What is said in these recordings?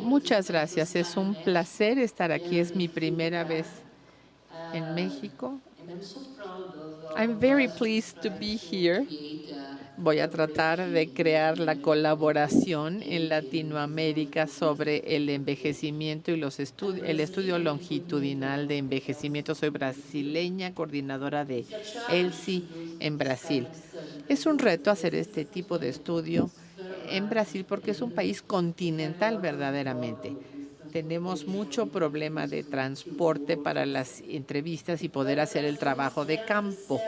Muchas gracias. Es un placer estar aquí. Es mi primera vez en México. I'm very pleased to be here. Voy a tratar de crear la colaboración en Latinoamérica sobre el envejecimiento y el estudio longitudinal de envejecimiento. Soy brasileña, coordinadora de ELSI en Brasil. Es un reto hacer este tipo de estudio en Brasil porque es un país continental verdaderamente. Tenemos mucho problema de transporte para las entrevistas y poder hacer el trabajo de campo.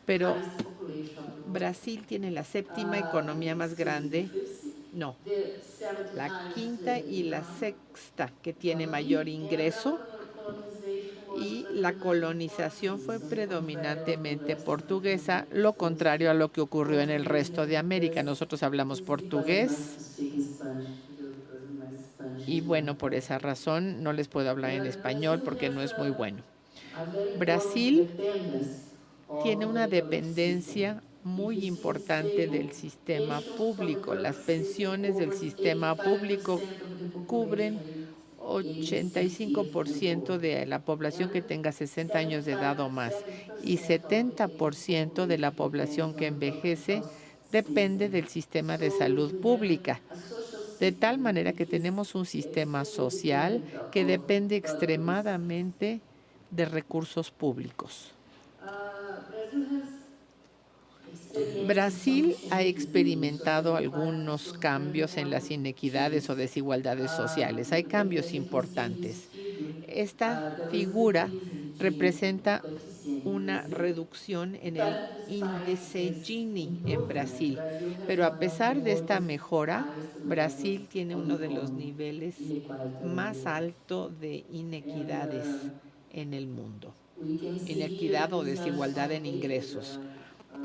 Pero Brasil tiene la séptima economía más grande, no, la quinta y la sexta que tiene mayor ingreso, y la colonización fue predominantemente portuguesa, lo contrario a lo que ocurrió en el resto de América. Nosotros hablamos portugués y bueno, por esa razón no les puedo hablar en español porque no es muy bueno. Brasil tiene una dependencia muy importante del sistema público. Las pensiones del sistema público cubren 85% de la población que tenga 60 años de edad o más, y 70% de la población que envejece depende del sistema de salud pública. De tal manera que tenemos un sistema social que depende extremadamente de recursos públicos. Brasil ha experimentado algunos cambios en las inequidades o desigualdades sociales. Hay cambios importantes. Esta figura representa una reducción en el índice Gini en Brasil, pero a pesar de esta mejora, Brasil tiene uno de los niveles más altos de inequidades en el mundo. Inequidad o desigualdad en ingresos.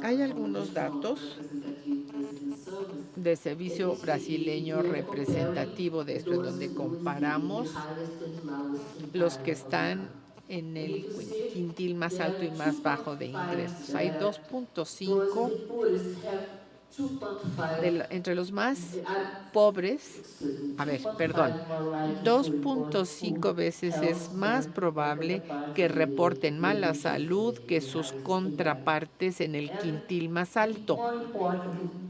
Hay algunos datos de servicio brasileño representativo de esto, en donde comparamos los que están en el quintil más alto y más bajo de ingresos. Hay 2.5 entre los más pobres. 2.5 veces es más probable que reporten mala salud que sus contrapartes en el quintil más alto.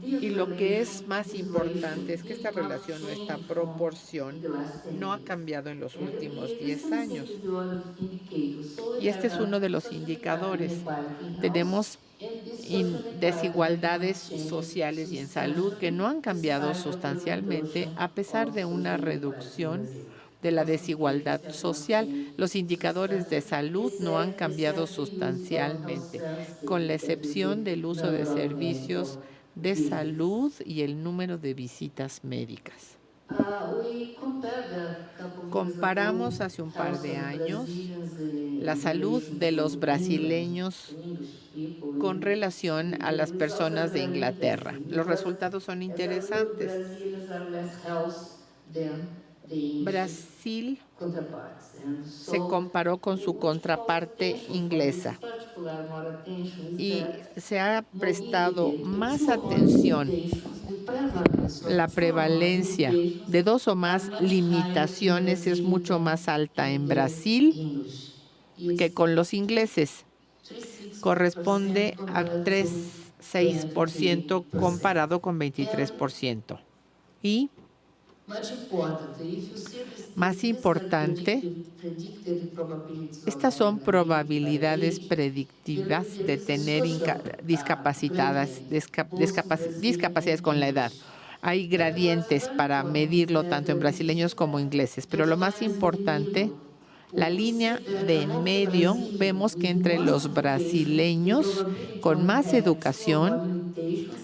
Y lo que es más importante es que esta relación o esta proporción no ha cambiado en los últimos 10 años. Y este es uno de los indicadores. Tenemos desigualdades sociales y en salud que no han cambiado sustancialmente a pesar de una reducción de la desigualdad social. Los indicadores de salud no han cambiado sustancialmente, con la excepción del uso de servicios de salud y el número de visitas médicas. Comparamos hace un par de años la salud de los brasileños con relación a las personas de Inglaterra. Los resultados son interesantes. Brasil se comparó con su contraparte inglesa y se ha prestado más atención la prevalencia de 2 o más limitaciones es mucho más alta en Brasil que con los ingleses. Corresponde a 3,6% comparado con 23%. Y más importante, estas son probabilidades predictivas de tener discapacidades con la edad. Hay gradientes para medirlo tanto en brasileños como ingleses, pero lo más importante, la línea de en medio, vemos que entre los brasileños con más educación,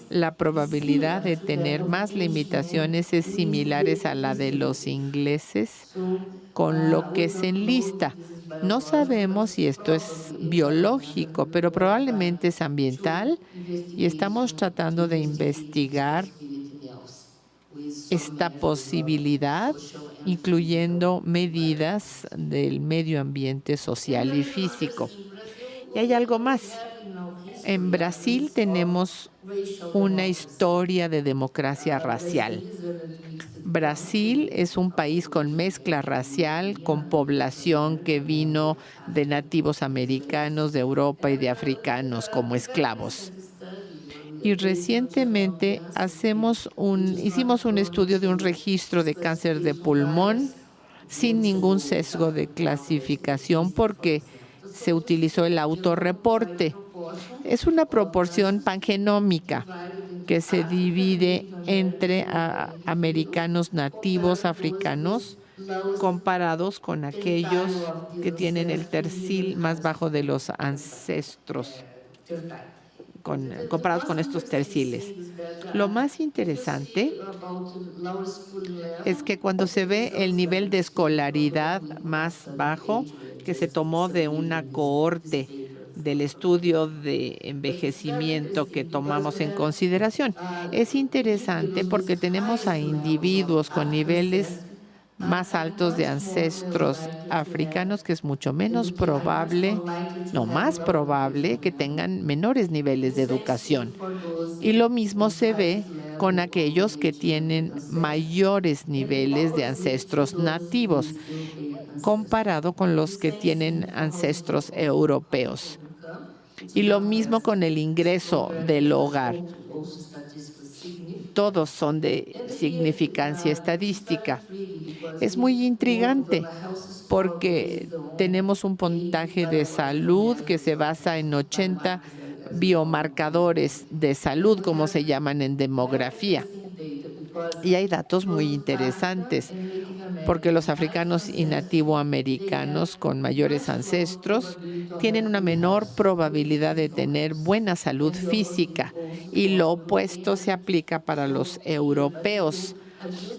la probabilidad de tener más limitaciones es similar a la de los ingleses, con lo que se enlista. No sabemos si esto es biológico, pero probablemente es ambiental y estamos tratando de investigar esta posibilidad, incluyendo medidas del medio ambiente social y físico. Y hay algo más. En Brasil tenemos una historia de democracia racial. Brasil es un país con mezcla racial, con población que vino de nativos americanos, de Europa y de africanos como esclavos. Y recientemente hicimos un estudio de un registro de cáncer de pulmón sin ningún sesgo de clasificación porque se utilizó el autorreporte. Es una proporción pangenómica que se divide entre americanos nativos africanos comparados con aquellos que tienen el tercil más bajo de los ancestros, comparados con estos terciles. Lo más interesante es que cuando se ve el nivel de escolaridad más bajo que se tomó de una cohorte del estudio de envejecimiento que tomamos en consideración, es interesante porque tenemos a individuos con niveles más altos de ancestros africanos, que es mucho menos probable, no más probable, que tengan menores niveles de educación. Y lo mismo se ve con aquellos que tienen mayores niveles de ancestros nativos, comparado con los que tienen ancestros europeos. Y lo mismo con el ingreso del hogar. Todos son de significancia estadística. Es muy intrigante porque tenemos un puntaje de salud que se basa en 80 biomarcadores de salud, como se llaman en demografía. Y hay datos muy interesantes, porque los africanos y nativoamericanos con mayores ancestros tienen una menor probabilidad de tener buena salud física, y lo opuesto se aplica para los europeos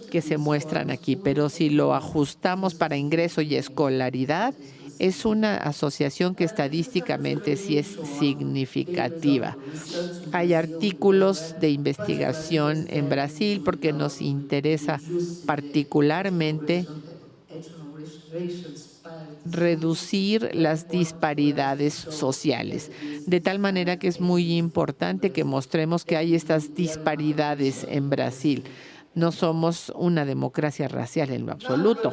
que se muestran aquí. Pero si lo ajustamos para ingreso y escolaridad, es una asociación que estadísticamente sí es significativa. Hay artículos de investigación en Brasil porque nos interesa particularmente reducir las disparidades sociales, de tal manera que es muy importante que mostremos que hay estas disparidades en Brasil. No somos una democracia racial en lo absoluto.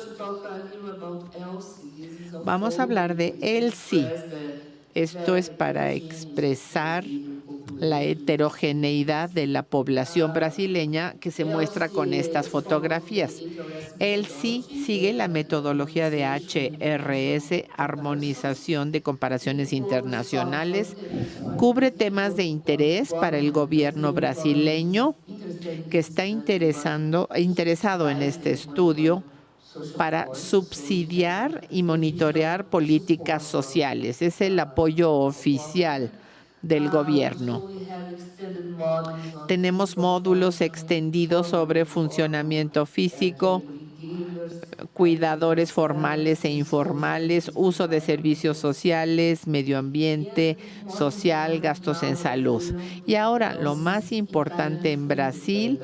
Vamos a hablar de ELSI. Esto es para expresar la heterogeneidad de la población brasileña que se muestra con estas fotografías. ELSI sigue la metodología de HRS, Armonización de Comparaciones Internacionales, cubre temas de interés para el gobierno brasileño que está interesado en este estudio para subsidiar y monitorear políticas sociales. Es el apoyo oficial del gobierno. Tenemos módulos extendidos sobre funcionamiento físico, cuidadores formales e informales, uso de servicios sociales, medio ambiente, social, gastos en salud. Y ahora, lo más importante en Brasil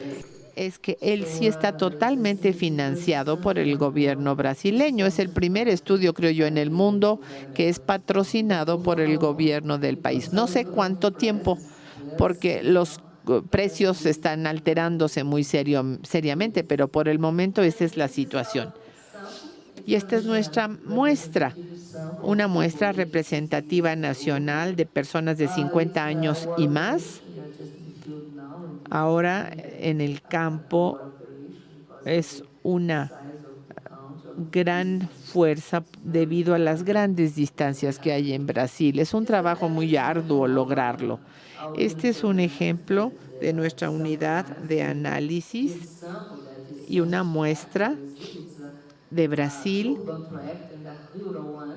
es que él sí está totalmente financiado por el gobierno brasileño. Es el primer estudio, creo yo, en el mundo que es patrocinado por el gobierno del país. No sé cuánto tiempo, porque los precios están alterándose muy seriamente, pero por el momento esta es la situación. Y esta es nuestra muestra, una muestra representativa nacional de personas de 50 años y más. Ahora en el campo es una gran fuerza debido a las grandes distancias que hay en Brasil. Es un trabajo muy arduo lograrlo. Este es un ejemplo de nuestra unidad de análisis y una muestra de Brasil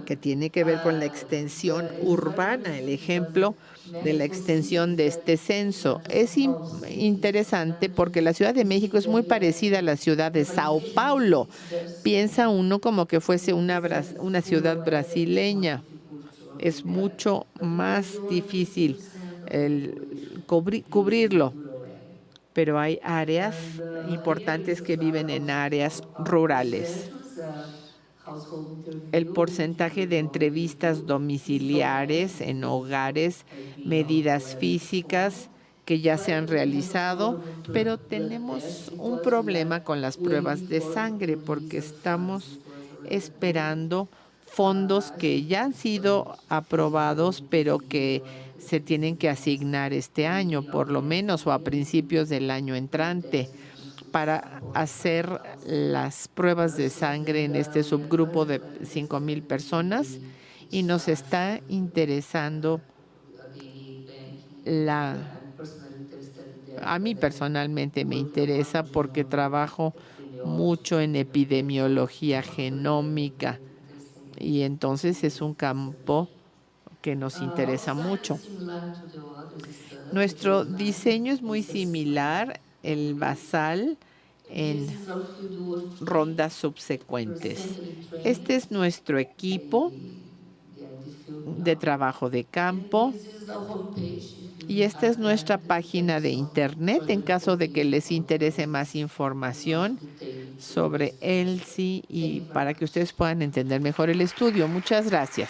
que tiene que ver con la extensión urbana, el ejemplo de la extensión de este censo. Es interesante porque la Ciudad de México es muy parecida a la ciudad de Sao Paulo. Piensa uno como que fuese una ciudad brasileña. Es mucho más difícil cubrirlo, pero hay áreas importantes que viven en áreas rurales. El porcentaje de entrevistas domiciliares en hogares, medidas físicas que ya se han realizado, pero tenemos un problema con las pruebas de sangre porque estamos esperando fondos que ya han sido aprobados, pero que se tienen que asignar este año, por lo menos, o a principios del año entrante, para hacer las pruebas de sangre en este subgrupo de 5,000 personas, y nos está interesando a mí personalmente me interesa porque trabajo mucho en epidemiología genómica y entonces es un campo que nos interesa mucho. Nuestro diseño es muy similar, el basal, en rondas subsecuentes. Este es nuestro equipo de trabajo de campo y esta es nuestra página de internet en caso de que les interese más información sobre ELSI y para que ustedes puedan entender mejor el estudio. Muchas gracias.